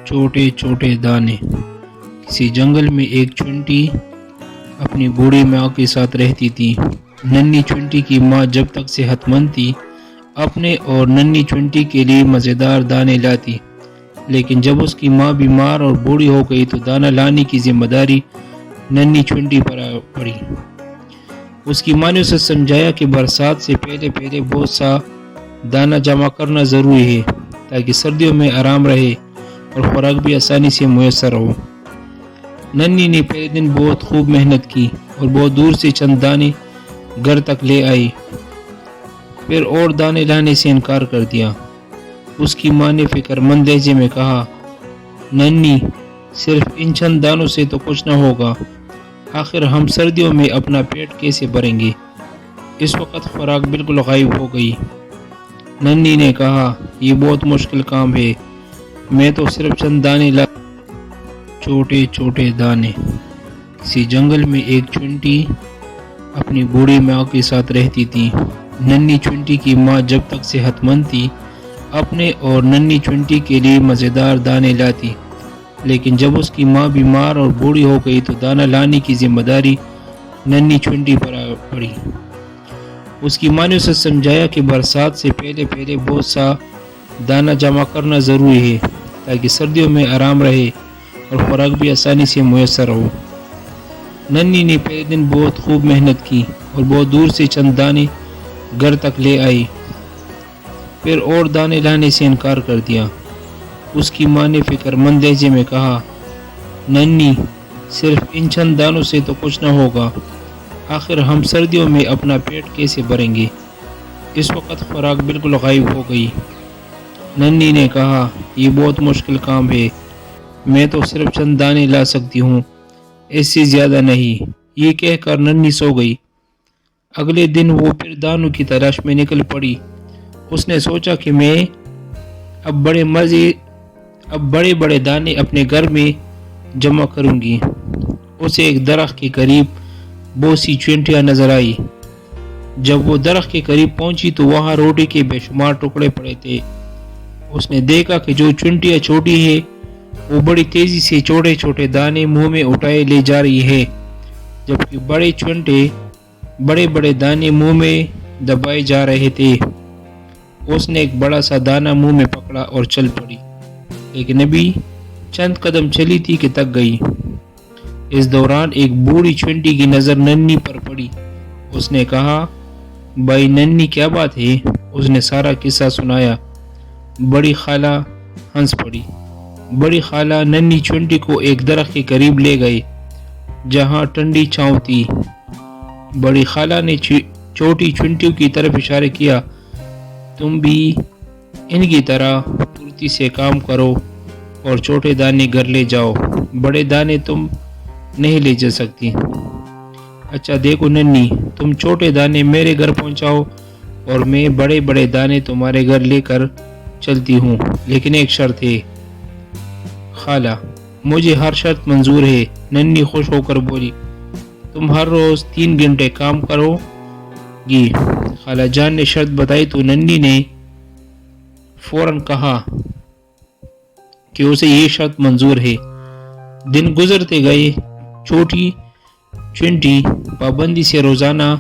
چھوٹے چھوٹے دانے۔ کسی جنگل میں ایک چونٹی اپنی بوڑھی ماں کے ساتھ رہتی تھی۔ ننھی چونٹی کی ماں جب تک صحت مند تھی اپنے اور ننھی چونٹی کے لیے مزیدار دانے لاتی، لیکن جب اس کی ماں بیمار اور بوڑھی ہو گئی تو دانا لانے کی ذمہ داری ننھی چونٹی پر پڑی۔ اس کی ماں نے اسے سمجھایا کہ برسات سے پہلے بہت سا دانا جمع کرنا ضروری ہے تاکہ سردیوں میں آرام رہے اور خوراک بھی آسانی سے میسر ہو۔ ننھی نے پہلے دن بہت خوب محنت کی اور بہت دور سے چند دانے گھر تک لے آئی، پھر اور دانے لانے سے انکار کر دیا۔ اس کی ماں نے فکر مند لہجے میں کہا، ننھی، صرف ان چند دانوں سے تو کچھ نہ ہوگا، آخر ہم سردیوں میں اپنا پیٹ کیسے بھریں گے؟ اس وقت خوراک بالکل غائب ہو گئی۔ ننھی نے کہا، یہ بہت مشکل کام ہے، میں تو صرف چند دانے لا۔ چھوٹے چھوٹے دانے۔ کسی جنگل میں ایک چونٹی اپنی بوڑھی ماں کے ساتھ رہتی تھی۔ ننھی چونٹی کی ماں جب تک صحت مند تھی اپنے اور ننھی چونٹی کے لیے مزیدار دانے لاتی، لیکن جب اس کی ماں بیمار اور بوڑھی ہو گئی تو دانا لانے کی ذمہ داری ننھی چونٹی پر پڑی۔ اس کی ماں نے اسے سمجھایا کہ برسات سے پہلے بہت سا دانا جمع کرنا ضروری ہے تاکہ سردیوں میں آرام رہے اور خوراک بھی آسانی سے میسر ہو۔ ننھی نے پہلے دن بہت خوب محنت کی اور بہت دور سے چند دانے گھر تک لے آئی، پھر اور دانے لانے سے انکار کر دیا۔ اس کی ماں نے فکر مند لہجے میں کہا، ننھی، صرف ان چند دانوں سے تو کچھ نہ ہوگا، آخر ہم سردیوں میں اپنا پیٹ کیسے بھریں گے؟ اس وقت خوراک بالکل غائب ہو گئی۔ ننھی نے کہا، یہ بہت مشکل کام ہے، میں تو صرف چند دانے لا سکتی ہوں، اس سے زیادہ نہیں۔ یہ کہہ کر ننھی سو گئی۔ اگلے دن وہ پھر دانوں کی تلاش میں نکل پڑی۔ اس نے سوچا کہ میں اب بڑے بڑے دانے اپنے گھر میں جمع کروں گی۔ اسے ایک درخت کے قریب بہت سی چونٹیاں نظر آئی۔ جب وہ درخت کے قریب پہنچی تو وہاں روٹی کے بے شمار ٹکڑے پڑے تھے۔ اس نے دیکھا کہ جو چونٹیاں چھوٹی ہے وہ بڑی تیزی سے چھوٹے چھوٹے دانے منہ میں اٹھائے لے جا رہی ہے، جبکہ بڑے چونٹے بڑے بڑے دانے منہ میں دبائے جا رہے تھے۔ اس نے ایک بڑا سا دانہ منہ میں پکڑا اور چل پڑی، لیکن ابھی چند قدم چلی تھی کہ تک گئی۔ اس دوران ایک بوڑھی چونٹی کی نظر ننھی پر پڑی۔ اس نے کہا، بھائی ننھی، کیا بات ہے؟ اس نے سارا قصہ سنایا۔ بڑی خالہ ہنس پڑی۔ بڑی خالہ ننھی چونٹی کو ایک درخت کے قریب لے گئے جہاں ٹھنڈی چھاؤں تھی۔ بڑی خالہ نے چھوٹی چونٹیوں کی طرف اشارہ کیا، تم بھی ان کی طرح پھرتی سے کام کرو اور چھوٹے دانے گھر لے جاؤ، بڑے دانے تم نہیں لے جا سکتی۔ اچھا دیکھو ننھی، تم چھوٹے دانے میرے گھر پہنچاؤ اور میں بڑے بڑے دانے تمہارے گھر لے کر چلتی ہوں، لیکن ایک شرط ہے۔ خالہ، مجھے ہر شرط منظور ہے، ننھی خوش ہو کر بولی۔ تم ہر روز 3 گھنٹے کام کرو گی۔ خالہ جان نے شرط بتائی تو ننھی نے فوراً کہا کہ اسے یہ شرط منظور ہے۔ دن گزرتے گئے۔ چھوٹی چونٹی پابندی سے روزانہ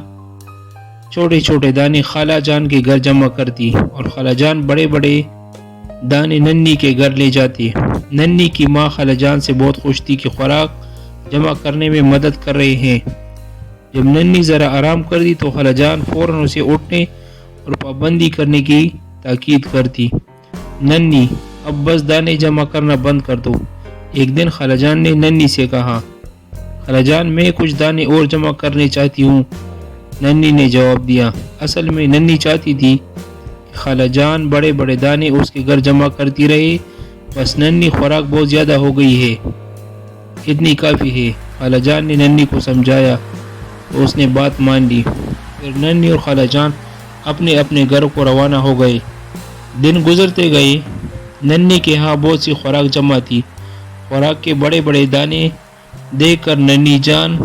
چھوٹے چھوٹے دانے خالہ جان کے گھر جمع کرتی اور خالہ جان بڑے بڑے دانے ننھی کے گھر لے جاتی۔ ننھی کی ماں خالہ جان سے بہت خوش تھی کہ خوراک جمع کرنے میں مدد کر رہے ہیں۔ جب ننھی ذرا آرام کرتی تو خالہ جان فوراً اسے اٹھنے اور پابندی کرنے کی تاکید کرتی۔ ننھی، اب بس دانے جمع کرنا بند کر دو۔ ایک دن خالہ جان نے ننھی سے کہا، خالہ جان، میں کچھ دانے اور جمع کرنے چاہتی ہوں۔ ننھی نے جواب دیا، اصل میں ننھی چاہتی تھی کہ خالہ جان بڑے بڑے دانے اس کے گھر جمع کرتی رہے، بس ننھی خوراک بہت زیادہ ہو گئی ہے، اتنی کافی ہے۔ خالہ جان نے ننھی کو سمجھایا تو اس نے بات مان لی۔ پھر ننھی اور خالہ جان اپنے اپنے گھروں کو روانہ ہو گئے۔ دن گزرتے گئے۔ ننھی کے ہاں بہت سی خوراک جمع تھی۔ خوراک کے بڑے بڑے دانے دیکھ کر ننھی جان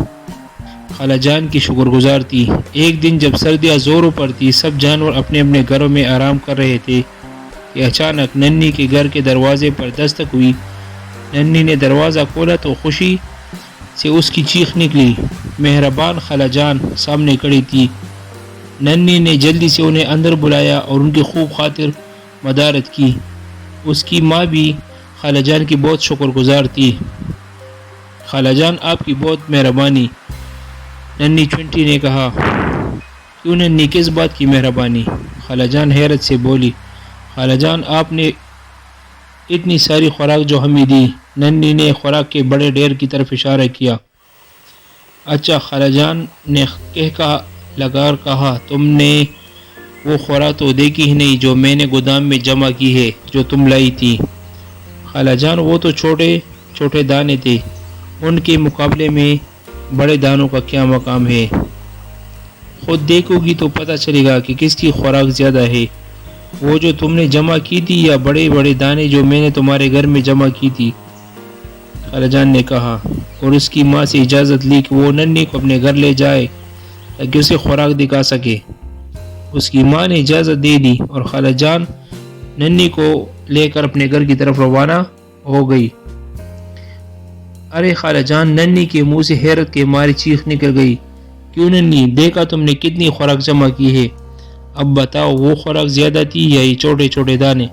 خالہ جان کی شکر گزار تھی۔ ایک دن جب سردیاں زوروں پر تھی، سب جانور اپنے اپنے گھروں میں آرام کر رہے تھے کہ اچانک ننھی کے گھر کے دروازے پر دستک ہوئی۔ ننھی نے دروازہ کھولا تو خوشی سے اس کی چیخ نکلی۔ مہربان خالہ جان سامنے کھڑی تھی۔ ننھی نے جلدی سے انہیں اندر بلایا اور ان کی خوب خاطر مدارت کی۔ اس کی ماں بھی خالہ جان کی بہت شکر گزار تھی۔ خالہ جان آپ کی بہت مہربانی، ننھی چنٹی نے کہا۔ کیوں ننھی، کس بات کی مہربانی؟ خالہ جان حیرت سے بولی۔ خالہ جان آپ نے اتنی ساری خوراک جو ہمیں دی۔ ننھی نے خوراک کے بڑے ڈھیر کی طرف اشارہ کیا۔ اچھا، خالہ جان نے کہا تم نے وہ خوراک تو دیکھی ہی نہیں جو میں نے گودام میں جمع کی ہے، جو تم لائی تھی۔ خالہ جان وہ تو چھوٹے چھوٹے دانے تھے، ان کے مقابلے میں بڑے دانوں کا کیا مقام ہے؟ خود دیکھو گی تو پتہ چلے گا کہ کس کی خوراک زیادہ ہے، وہ جو تم نے جمع کی تھی یا بڑے بڑے دانے جو میں نے تمہارے گھر میں جمع کی تھی؟ خالہ جان نے کہا، اور اس کی ماں سے اجازت لی کہ وہ ننھی کو اپنے گھر لے جائے تاکہ اسے خوراک دکھا سکے۔ اس کی ماں نے اجازت دے دی اور خالہ جان ننھی کو لے کر اپنے گھر کی طرف روانہ ہو گئی۔ ارے خالہ جان، ننھی کے منہ سے حیرت کے مارے چیخ نکل گئی۔ کیوں ننھی، دیکھا تم نے کتنی خوراک جمع کی ہے؟ اب بتاؤ وہ خوراک زیادہ تھی یا یہ چھوٹے چھوٹے دانے؟